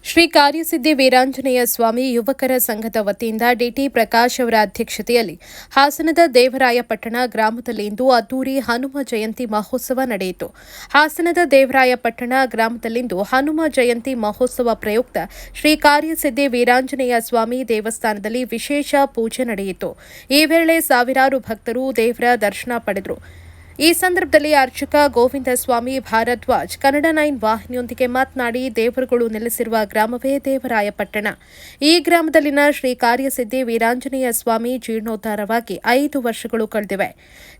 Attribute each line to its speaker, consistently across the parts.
Speaker 1: ಶ್ರೀ ಕಾರ್ಯಸಿದ್ಧಿ ವೀರಾಂಜನೇಯ ಸ್ವಾಮಿ ಯುವಕರ ಸಂಘದ ವತಿಯಿಂದ ಡಿಟಿ ಪ್ರಕಾಶ್ ಅವರ ಅಧ್ಯಕ್ಷತೆಯಲ್ಲಿ ಹಾಸನದ ದೇವರಾಯಪಟ್ಟಣ ಗ್ರಾಮದಲ್ಲಿಂದು ಅದ್ದೂರಿ ಹನುಮ ಜಯಂತಿ ಮಹೋತ್ಸವ ನಡೆಯಿತು. ಹಾಸನದ ದೇವರಾಯಪಟ್ಟಣ ಗ್ರಾಮದಲ್ಲಿಂದು ಹನುಮ ಜಯಂತಿ ಮಹೋತ್ಸವ ಪ್ರಯುಕ್ತ ಶ್ರೀ ಕಾರ್ಯಸಿದ್ಧಿ ವೀರಾಂಜನೇಯ ಸ್ವಾಮಿ ದೇವಸ್ಥಾನದಲ್ಲಿ ವಿಶೇಷ ಪೂಜೆ ನಡೆಯಿತು. ಈ ವೇಳೆ ಸಾವಿರಾರು ಭಕ್ತರು ದೇವರ ದರ್ಶನ ಪಡೆದರು. ಈ ಸಂದರ್ಭದಲ್ಲಿ ಅರ್ಚಕ ಗೋವಿಂದ ಸ್ವಾಮಿ ಭಾರದ್ವಾಜ್ ಕನ್ನಡ 9 ವಾಹಿನಿಯೊಂದಿಗೆ ಮಾತನಾಡಿ, ದೇವರುಗಳು ನೆಲೆಸಿರುವ ಗ್ರಾಮವೇ ದೇವರಾಯಪಟ್ಟಣ. ಈ ಗ್ರಾಮದಲ್ಲಿನ ಶ್ರೀ ಕಾರ್ಯಸಿದ್ಧಿ ವೀರಾಂಜನೇಯ ಸ್ವಾಮಿ ಜೀರ್ಣೋದ್ಧಾರವಾಗಿ 5 ವರ್ಷಗಳು ಕಳೆದಿವೆ.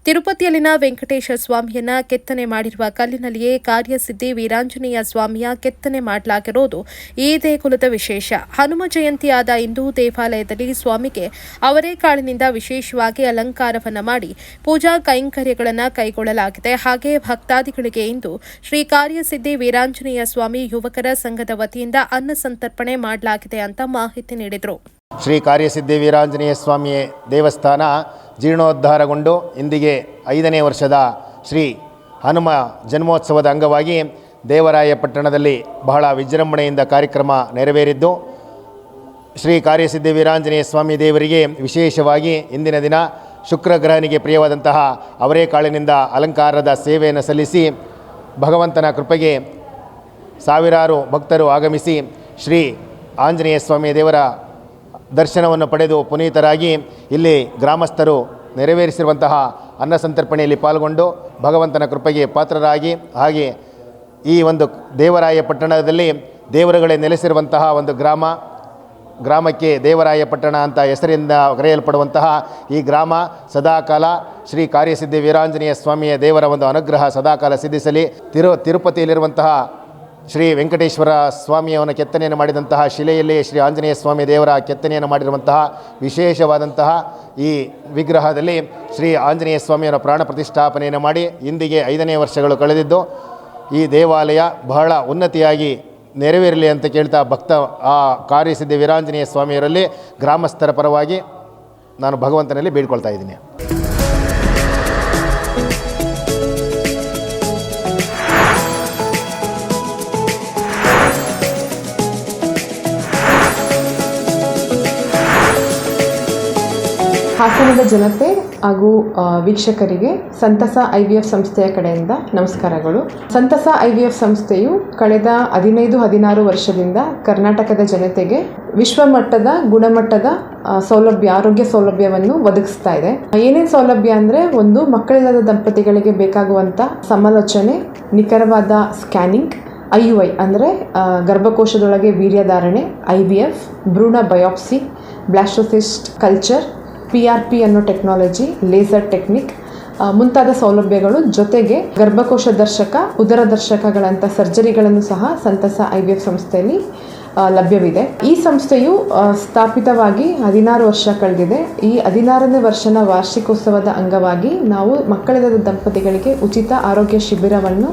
Speaker 1: ತಿರುಪತಿಯಲ್ಲಿನ ವೆಂಕಟೇಶ ಸ್ವಾಮಿಯನ್ನ ಕೆತ್ತನೆ ಮಾಡಿರುವ ಕಲ್ಲಿನಲ್ಲಿಯೇ ಕಾರ್ಯಸಿದ್ಧಿ ವೀರಾಂಜನೇಯ ಸ್ವಾಮಿಯ ಕೆತ್ತನೆ ಮಾಡಲಾಗಿರೋದು ಈ ದೇಗುಲದ ವಿಶೇಷ. ಹನುಮ ಜಯಂತಿಯಾದ ಇಂದು ದೇವಾಲಯದಲ್ಲಿ ಸ್ವಾಮಿಗೆ ಅವರೇ ಕಾಳಿನಿಂದ ವಿಶೇಷವಾಗಿ ಅಲಂಕಾರವನ್ನ ಮಾಡಿ ಪೂಜಾ ಕೈಂಕರ್ಯಗಳನ್ನು ಕೈಗೊಳ್ಳಲಾಗಿದೆ. ಹಾಗೆ ಭಕ್ತಾದಿಗಳಿಗೆ ಇಂದು ಶ್ರೀ ಕಾರ್ಯಸಿದ್ಧಿ ವೀರಾಂಜನೇಯ ಸ್ವಾಮಿ ಯುವಕರ ಸಂಘದ ವತಿಯಿಂದ ಅನ್ನ ಸಂತರ್ಪಣೆ ಮಾಡಲಾಗಿದೆ ಅಂತ ಮಾಹಿತಿ ನೀಡಿದರು.
Speaker 2: ಶ್ರೀ ಕಾರ್ಯಸಿದ್ಧಿ ವೀರಾಂಜನೇಯ ಸ್ವಾಮಿ ದೇವಸ್ಥಾನ ಜೀರ್ಣೋದ್ಧಾರಗೊಂಡು ಇಂದಿಗೆ 5ನೇ ವರ್ಷದ ಶ್ರೀ ಹನುಮ ಜನ್ಮೋತ್ಸವದ ಅಂಗವಾಗಿ ದೇವರಾಯಪಟ್ಟಣದಲ್ಲಿ ಬಹಳ ವಿಜೃಂಭಣೆಯಿಂದ ಕಾರ್ಯಕ್ರಮ ನೆರವೇರಿದ್ದು, ಶ್ರೀ ಕಾರ್ಯಸಿದ್ಧಿ ವೀರಾಂಜನೇಯ ಸ್ವಾಮಿ ದೇವರಿಗೆ ವಿಶೇಷವಾಗಿ ಇಂದಿನ ದಿನ ಶುಕ್ರಗ್ರಹನಿಗೆ ಪ್ರಿಯವಾದಂತಹ ಅವರೇ ಕಾಳಿನಿಂದ ಅಲಂಕಾರದ ಸೇವೆಯನ್ನು ಸಲ್ಲಿಸಿ ಭಗವಂತನ ಕೃಪೆಗೆ ಸಾವಿರಾರು ಭಕ್ತರು ಆಗಮಿಸಿ ಶ್ರೀ ಆಂಜನೇಯ ಸ್ವಾಮಿ ದೇವರ ದರ್ಶನವನ್ನು ಪಡೆದು ಪುನೀತರಾಗಿ ಇಲ್ಲಿ ಗ್ರಾಮಸ್ಥರು ನೆರವೇರಿಸಿರುವಂತಹ ಅನ್ನ ಸಂತರ್ಪಣೆಯಲ್ಲಿ ಪಾಲ್ಗೊಂಡು ಭಗವಂತನ ಕೃಪೆಗೆ ಪಾತ್ರರಾಗಿ, ಹಾಗೆ ಈ ಒಂದು ದೇವರಾಯಪಟ್ಟಣದಲ್ಲಿ ದೇವರುಗಳೇ ನೆಲೆಸಿರುವಂತಹ ಒಂದು ಗ್ರಾಮಕ್ಕೆ ದೇವರಾಯಪಟ್ಟಣ ಅಂತ ಹೆಸರಿಂದ ಕರೆಯಲ್ಪಡುವಂತಹ ಈ ಗ್ರಾಮ ಸದಾಕಾಲ ಶ್ರೀ ಕಾರ್ಯಸಿದ್ಧಿ ವೀರಾಂಜನೇಯ ಸ್ವಾಮಿಯ ದೇವರ ಒಂದು ಅನುಗ್ರಹ ಸದಾಕಾಲ ಸಿದ್ಧಿಸಲಿ. ತಿರುಪತಿಯಲ್ಲಿರುವಂತಹ ಶ್ರೀ ವೆಂಕಟೇಶ್ವರ ಸ್ವಾಮಿಯವನ ಕೆತ್ತನೆಯನ್ನು ಮಾಡಿದಂತಹ ಶಿಲೆಯಲ್ಲಿ ಶ್ರೀ ಆಂಜನೇಯ ಸ್ವಾಮಿ ದೇವರ ಕೆತ್ತನೆಯನ್ನು ಮಾಡಿರುವಂತಹ ವಿಶೇಷವಾದಂತಹ ಈ ವಿಗ್ರಹದಲ್ಲಿ ಶ್ರೀ ಆಂಜನೇಯ ಸ್ವಾಮಿಯವರ ಪ್ರಾಣ ಪ್ರತಿಷ್ಠಾಪನೆಯನ್ನು ಮಾಡಿ ಇಂದಿಗೆ 5ನೇ ವರ್ಷಗಳು ಕಳೆದಿದ್ದು, ಈ ದೇವಾಲಯ ಬಹಳ ಉನ್ನತಿಯಾಗಿ ನೆರವೇರಲಿ ಅಂತ ಕೇಳ್ತಾ ಆ ಕಾರ್ಯಸಿದ್ಧಿ ವೀರಾಂಜನೇಯ ಸ್ವಾಮಿಯವರಲ್ಲಿ ಗ್ರಾಮಸ್ಥರ ಪರವಾಗಿ ನಾನು ಭಗವಂತನಲ್ಲಿ ಬೇಡ್ಕೊಳ್ತಾ ಇದ್ದೀನಿ.
Speaker 3: ಹಾಸನದ ಜನತೆ ಹಾಗೂ ವೀಕ್ಷಕರಿಗೆ ಸಂತಸ IVF ಸಂಸ್ಥೆಯ ಕಡೆಯಿಂದ ನಮಸ್ಕಾರಗಳು. ಸಂತಸ IVF ಸಂಸ್ಥೆಯು ಕಳೆದ 15-16 ವರ್ಷದಿಂದ ಕರ್ನಾಟಕದ ಜನತೆಗೆ ವಿಶ್ವಮಟ್ಟದ ಗುಣಮಟ್ಟದ ಆರೋಗ್ಯ ಸೌಲಭ್ಯವನ್ನು ಒದಗಿಸ್ತಾ ಇದೆ. ಏನೇನು ಸೌಲಭ್ಯ ಅಂದರೆ, ಒಂದು, ಮಕ್ಕಳಿಲ್ಲದ ದಂಪತಿಗಳಿಗೆ ಬೇಕಾಗುವಂಥ ಸಮಾಲೋಚನೆ, ನಿಖರವಾದ ಸ್ಕ್ಯಾನಿಂಗ್, IUI ಅಂದರೆ ಗರ್ಭಕೋಶದೊಳಗೆ ವೀರ್ಯಧಾರಣೆ, IVF, ಭ್ರೂಣ ಬಯಾಪ್ಸಿ, ಬ್ಲಾಸ್ಟೋಸಿಸ್ಟ್ ಕಲ್ಚರ್, PRP ಅನ್ನೋ ಟೆಕ್ನಾಲಜಿ, ಲೇಸರ್ ಟೆಕ್ನಿಕ್ ಮುಂತಾದ ಸೌಲಭ್ಯಗಳು, ಜೊತೆಗೆ ಗರ್ಭಕೋಶ ದರ್ಶಕ, ಉದರ ದರ್ಶಕಗಳಂಥ ಸರ್ಜರಿಗಳನ್ನು ಸಹ ಸಂತಸ IVF ಸಂಸ್ಥೆಯಲ್ಲಿ ಲಭ್ಯವಿದೆ. ಈ ಸಂಸ್ಥೆಯು ಸ್ಥಾಪಿತವಾಗಿ 16 ವರ್ಷ ಕಳೆದಿದೆ. ಈ 16ನೇ ವರ್ಷದ ವಾರ್ಷಿಕೋತ್ಸವದ ಅಂಗವಾಗಿ ನಾವು ಮಕ್ಕಳಿಲ್ಲದ ದಂಪತಿಗಳಿಗೆ ಉಚಿತ ಆರೋಗ್ಯ ಶಿಬಿರವನ್ನು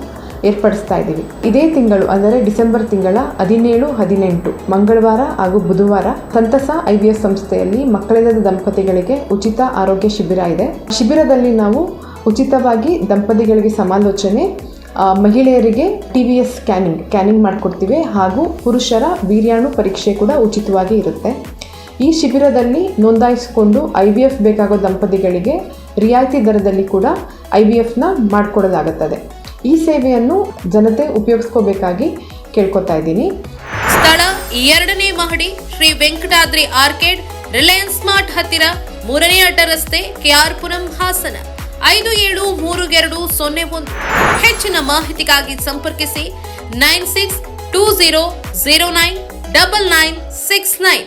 Speaker 3: ಏರ್ಪಡಿಸ್ತಾ ಇದ್ದೀವಿ. ಇದೇ ತಿಂಗಳು ಅಂದರೆ ಡಿಸೆಂಬರ್ ತಿಂಗಳ 17, 18 ಮಂಗಳವಾರ ಹಾಗೂ ಬುಧವಾರ ಸಂತಸ IVF ಸಂಸ್ಥೆಯಲ್ಲಿ ಮಕ್ಕಳಿಲ್ಲದ ದಂಪತಿಗಳಿಗೆ ಉಚಿತ ಆರೋಗ್ಯ ಶಿಬಿರ ಇದೆ. ಶಿಬಿರದಲ್ಲಿ ನಾವು ಉಚಿತವಾಗಿ ದಂಪತಿಗಳಿಗೆ ಸಮಾಲೋಚನೆ, ಮಹಿಳೆಯರಿಗೆ TVS ಸ್ಕ್ಯಾನಿಂಗ್ ಮಾಡಿಕೊಡ್ತೀವಿ, ಹಾಗೂ ಪುರುಷರ ವೀರ್ಯಾಣು ಪರೀಕ್ಷೆ ಕೂಡ ಉಚಿತವಾಗಿ ಇರುತ್ತೆ. ಈ ಶಿಬಿರದಲ್ಲಿ ನೋಂದಾಯಿಸಿಕೊಂಡು IVF ಬೇಕಾಗೋ ದಂಪತಿಗಳಿಗೆ ರಿಯಾಯಿತಿ ದರದಲ್ಲಿ ಕೂಡ IVFನ ಮಾಡಿಕೊಡಲಾಗುತ್ತದೆ. ಈ ಸೇವೆಯನ್ನು ಜನತೆ ಉಪಯೋಗಿಸ್ಕೋಬೇಕಾಗಿ ಕೇಳ್ಕೊತಾ ಇದ್ದೀನಿ.
Speaker 1: ಸ್ಥಳ 2ನೇ ಮಹಡಿ, ಶ್ರೀ ವೆಂಕಟಾದ್ರಿ ಆರ್ಕೇಡ್, ರಿಲಯನ್ಸ್ ಸ್ಮಾರ್ಟ್ ಹತ್ತಿರ, 3ನೇ ಅಡ್ಡ ರಸ್ತೆ, KR ಪುರಂ, ಹಾಸನ 573201. ಹೆಚ್ಚಿನ ಮಾಹಿತಿಗಾಗಿ ಸಂಪರ್ಕಿಸಿ 9620099969.